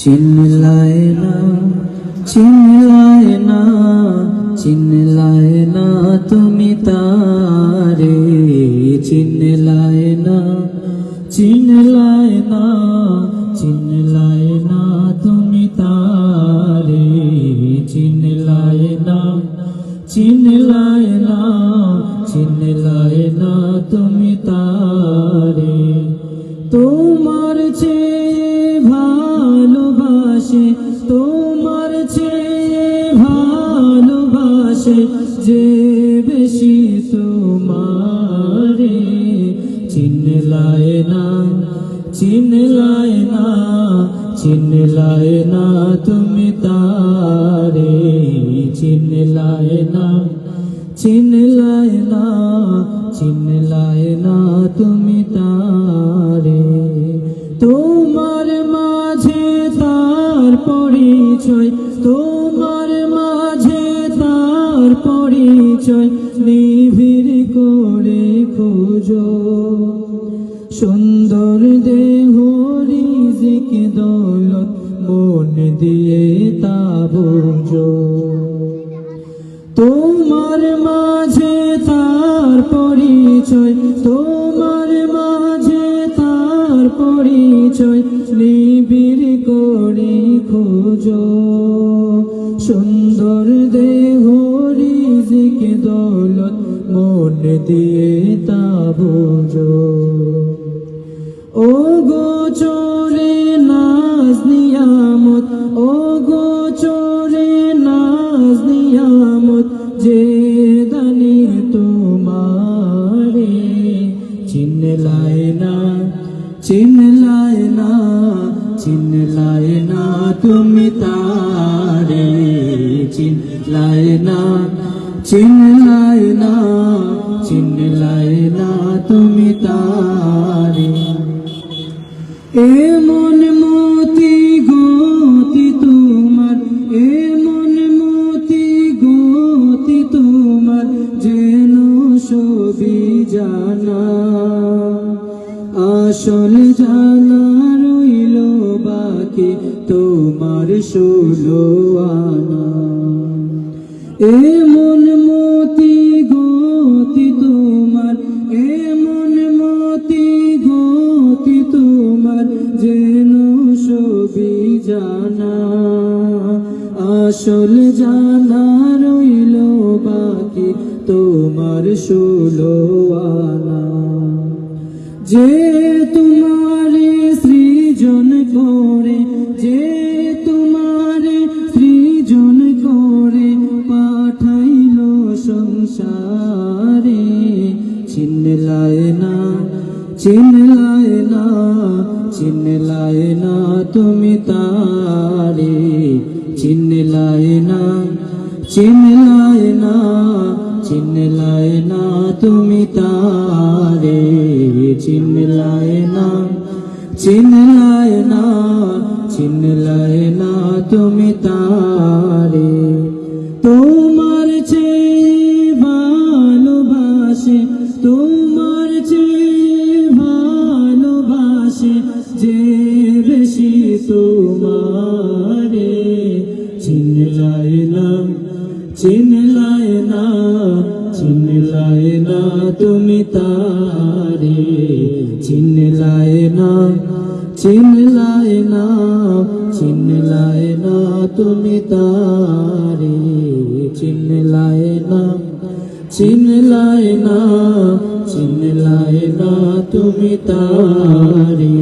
চিনলায় না, চিনলায় না, চিনলায় না তুমি তারে, চিনলায় না, চিনলায় না, চিনলায় না তুমি তারে, চিনলায় না, চিনলায় না, চিনলায় না তুমি তারে। তোমার চেয়ে ভালোবাসে, তোমার চেয়ে ভালোবাসে যে বেশি তোমারে, চিনলায় না, চিনলায় না, চিনলায় না তুমি তারে, চিনলায় না, চিনলায় না, চিনলায় না তুমি তারে। তোমার মাঝে তার পরিচয়, তোমার মাঝে তার পরিচয় নিবিড় করে খোঁজো, সুন্দর দেহ রিজিক দৌলত মন দিয়ে তা বুঝো। তোমার মাঝে তার পরিচয়, তোমার মাঝে তার পরিচয় নিবিড় করে খোঁজো, সুন্দর দেহ রিজিক দৌলত মন দিয়ে তা বুঝো। ও গো চোরে নাজ নিয়ামত, ও গো চোরে নাজ নিয়ামত যে দানি তোমারে, চিনলায় না, চিনলায় না, চিনলায় না তুমি তারে, চিনলায় না, চিনলায় না, চিনলায় না তুমি তারে। এমন মতি গতি তোমার, এমন মতি গতি তোমার যেন সবই জানা, আসল জানা রইল বাকি তোমার 16 আনা। এমন মতি গতি তোমার, এমন মতি গতি তোমার যেন সবই জানা, আসল জানা রইল বাকি তোমার 16 আনা। যে তোমারে সৃজন করে, যে তোমারে সৃজন করে পাঠাইল সংসারে, চিনলায় না, চিনলায় না, চিনলায় না তুমি তারে, চিনলায় না, চিনলায় না, চিনলায় না তুমি তারে, চিনলায় না, চিনলায় না, চিনলায় না তুমি তারে। তোমার চেয়ে ভালোবাসে, তোমার চেয়ে ভালোবাসে যে বেশি তোমারে, চিনলায় না, চিনলায় না, চিনলায় না তুমি তারে, চিনলায় না, চিনলায় না, চিনলায় না তুমি তারে, চিনলায় না, চিনলায় না, চিনলায় না তুমি তারে।